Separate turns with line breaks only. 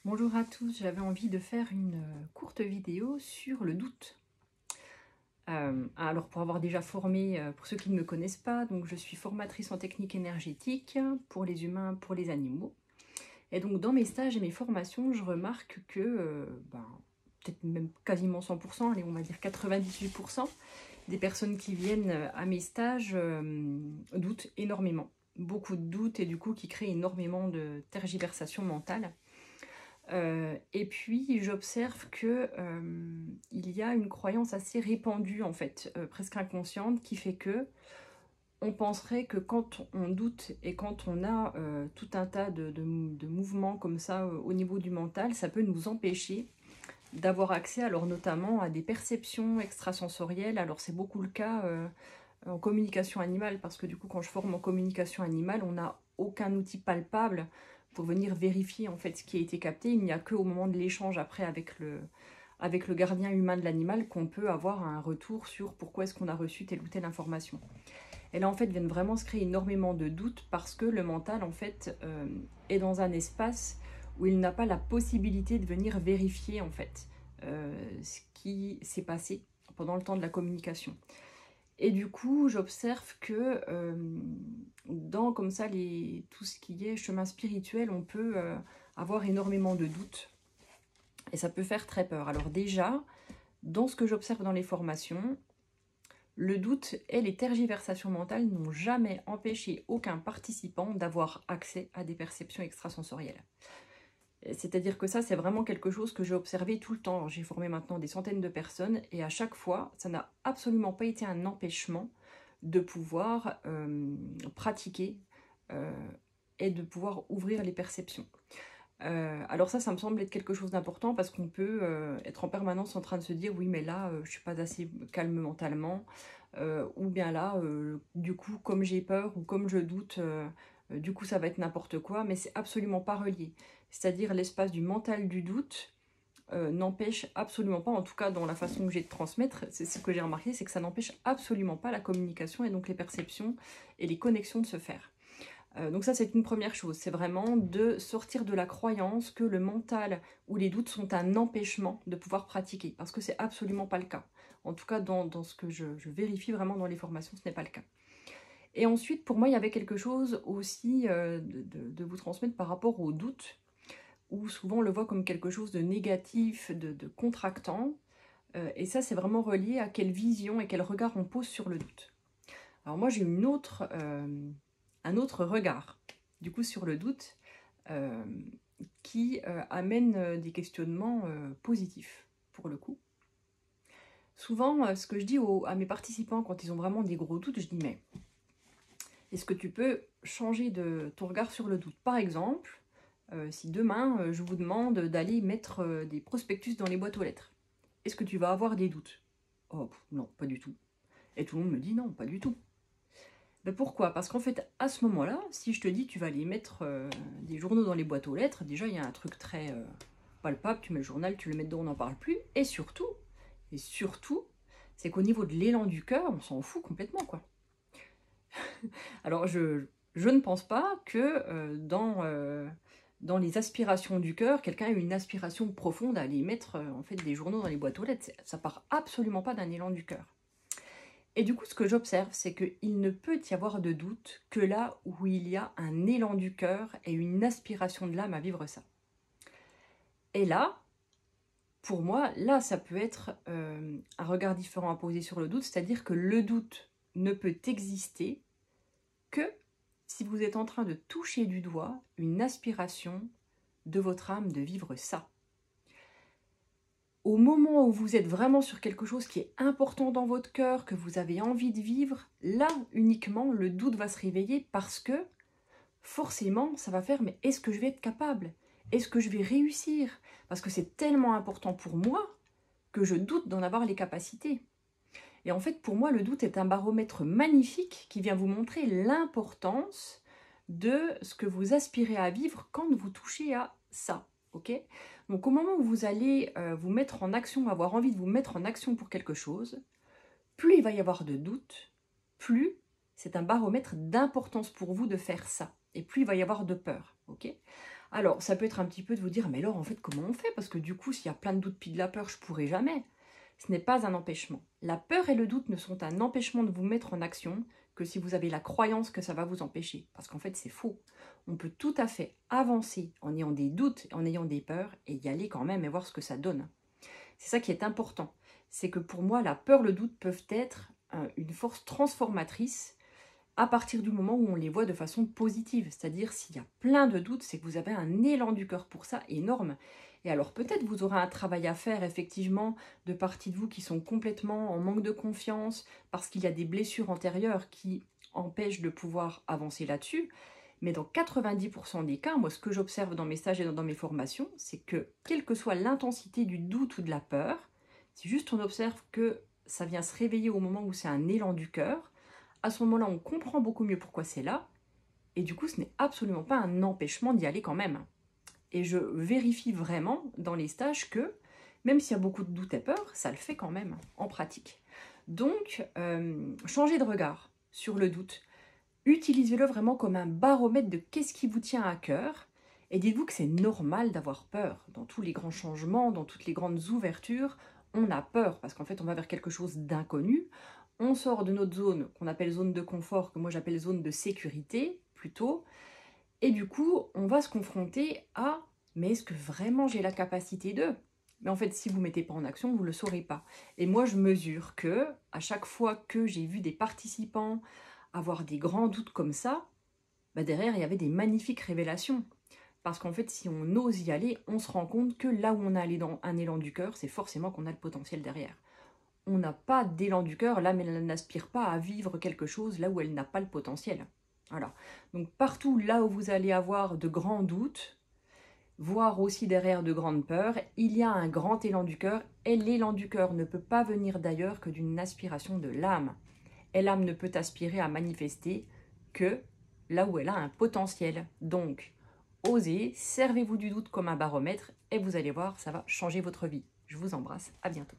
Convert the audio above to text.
Bonjour à tous, j'avais envie de faire une courte vidéo sur le doute. Alors pour avoir déjà formé, pour ceux qui ne me connaissent pas, donc je suis formatrice en technique énergétique pour les humains, pour les animaux. Et donc dans mes stages et mes formations, je remarque que, peut-être même quasiment 100%, allez on va dire 98% des personnes qui viennent à mes stages doutent énormément. Beaucoup de doutes et du coup qui créent énormément de tergiversations mentales. Et puis j'observe que il y a une croyance assez répandue en fait, presque inconsciente, qui fait que on penserait que quand on doute et quand on a tout un tas de mouvements comme ça au niveau du mental, ça peut nous empêcher d'avoir accès alors notamment à des perceptions extrasensorielles. Alors c'est beaucoup le cas en communication animale, parce que du coup quand je forme en communication animale, on n'a aucun outil palpable pour venir vérifier en fait ce qui a été capté. Il n'y a qu'au moment de l'échange après avec le gardien humain de l'animal qu'on peut avoir un retour sur pourquoi est-ce qu'on a reçu telle ou telle information. Et là en fait viennent vraiment se créer énormément de doutes parce que le mental en fait est dans un espace où il n'a pas la possibilité de venir vérifier en fait ce qui s'est passé pendant le temps de la communication. Et du coup, j'observe que dans comme ça tout ce qui est chemin spirituel, on peut avoir énormément de doutes. Et ça peut faire très peur. Alors déjà, dans ce que j'observe dans les formations, le doute et les tergiversations mentales n'ont jamais empêché aucun participant d'avoir accès à des perceptions extrasensorielles. C'est-à-dire que ça, c'est vraiment quelque chose que j'ai observé tout le temps. J'ai formé maintenant des centaines de personnes et à chaque fois, ça n'a absolument pas été un empêchement de pouvoir pratiquer et de pouvoir ouvrir les perceptions. Alors ça me semble être quelque chose d'important parce qu'on peut être en permanence en train de se dire oui mais là je suis pas assez calme mentalement ou bien là du coup comme j'ai peur ou comme je doute du coup ça va être n'importe quoi, mais c'est absolument pas relié. C'est-à-dire l'espace du mental du doute n'empêche absolument pas, en tout cas dans la façon que j'ai de transmettre, c'est ce que j'ai remarqué, c'est que ça n'empêche absolument pas la communication et donc les perceptions et les connexions de se faire. Donc ça c'est une première chose, c'est vraiment de sortir de la croyance que le mental ou les doutes sont un empêchement de pouvoir pratiquer, parce que c'est absolument pas le cas. En tout cas dans ce que je vérifie vraiment dans les formations, ce n'est pas le cas. Et ensuite pour moi il y avait quelque chose aussi de vous transmettre par rapport aux doutes, où souvent on le voit comme quelque chose de négatif, de contractant, et ça c'est vraiment relié à quelle vision et quel regard on pose sur le doute. Alors moi j'ai un autre regard du coup sur le doute euh, qui amène des questionnements positifs pour le coup. Souvent ce que je dis à mes participants quand ils ont vraiment des gros doutes, je dis mais est-ce que tu peux changer ton regard sur le doute? Par exemple, si demain je vous demande d'aller mettre des prospectus dans les boîtes aux lettres, est-ce que tu vas avoir des doutes? Oh non, pas du tout. Et tout le monde me dit non, pas du tout. Ben pourquoi? Parce qu'en fait, à ce moment-là, si je te dis tu vas aller mettre des journaux dans les boîtes aux lettres, déjà il y a un truc très palpable, tu mets le journal, tu le mets dedans, on n'en parle plus. Et surtout, c'est qu'au niveau de l'élan du cœur, on s'en fout complètement, quoi. Alors je ne pense pas que dans les aspirations du cœur, quelqu'un ait une aspiration profonde à aller mettre en fait des journaux dans les boîtes aux lettres. Ça part absolument pas d'un élan du cœur. Et du coup, ce que j'observe, c'est qu'il ne peut y avoir de doute que là où il y a un élan du cœur et une aspiration de l'âme à vivre ça. Et là, pour moi, là, ça peut être un regard différent à poser sur le doute, c'est-à-dire que le doute ne peut exister que si vous êtes en train de toucher du doigt une aspiration de votre âme de vivre ça. Au moment où vous êtes vraiment sur quelque chose qui est important dans votre cœur, que vous avez envie de vivre, là uniquement le doute va se réveiller parce que forcément ça va faire mais est-ce que je vais être capable? Est-ce que je vais réussir? Parce que c'est tellement important pour moi que je doute d'en avoir les capacités. Et en fait pour moi le doute est un baromètre magnifique qui vient vous montrer l'importance de ce que vous aspirez à vivre quand vous touchez à ça. Ok? Donc au moment où vous allez vous mettre en action, avoir envie de vous mettre en action pour quelque chose, plus il va y avoir de doutes, plus c'est un baromètre d'importance pour vous de faire ça. Et plus il va y avoir de peur. Ok? Alors, ça peut être un petit peu de vous dire, mais alors en fait, comment on fait? Parce que du coup, s'il y a plein de doutes puis de la peur, je pourrai jamais. Ce n'est pas un empêchement. La peur et le doute ne sont un empêchement de vous mettre en action que si vous avez la croyance que ça va vous empêcher. Parce qu'en fait, c'est faux. On peut tout à fait avancer en ayant des doutes, en ayant des peurs, et y aller quand même et voir ce que ça donne. C'est ça qui est important. C'est que pour moi, la peur, le doute peuvent être une force transformatrice à partir du moment où on les voit de façon positive. C'est-à-dire, s'il y a plein de doutes, c'est que vous avez un élan du cœur pour ça énorme. Et alors peut-être vous aurez un travail à faire, effectivement, de parties de vous qui sont complètement en manque de confiance, parce qu'il y a des blessures antérieures qui empêchent de pouvoir avancer là-dessus. Mais dans 90% des cas, moi ce que j'observe dans mes stages et dans mes formations, c'est que quelle que soit l'intensité du doute ou de la peur, si juste on observe que ça vient se réveiller au moment où c'est un élan du cœur, à ce moment-là, on comprend beaucoup mieux pourquoi c'est là, et du coup, ce n'est absolument pas un empêchement d'y aller quand même. Et je vérifie vraiment dans les stages que, même s'il y a beaucoup de doutes et peurs, ça le fait quand même, en pratique. Donc, changez de regard sur le doute. Utilisez-le vraiment comme un baromètre de qu'est-ce qui vous tient à cœur, et dites-vous que c'est normal d'avoir peur. Dans tous les grands changements, dans toutes les grandes ouvertures, on a peur, parce qu'en fait, on va vers quelque chose d'inconnu. On sort de notre zone qu'on appelle zone de confort, que moi j'appelle zone de sécurité plutôt, et du coup on va se confronter à mais est-ce que vraiment j'ai la capacité de? Mais en fait si vous ne mettez pas en action, vous ne le saurez pas. Et moi je mesure que à chaque fois que j'ai vu des participants avoir des grands doutes comme ça, bah derrière il y avait des magnifiques révélations. Parce qu'en fait si on ose y aller, on se rend compte que là où on a un élan du cœur, c'est forcément qu'on a le potentiel derrière. On n'a pas d'élan du cœur, l'âme elle n'aspire pas à vivre quelque chose là où elle n'a pas le potentiel. Voilà. Donc partout là où vous allez avoir de grands doutes, voire aussi derrière de grandes peurs, il y a un grand élan du cœur, et l'élan du cœur ne peut pas venir d'ailleurs que d'une aspiration de l'âme. Et l'âme ne peut aspirer à manifester que là où elle a un potentiel. Donc, osez, servez-vous du doute comme un baromètre, et vous allez voir, ça va changer votre vie. Je vous embrasse, à bientôt.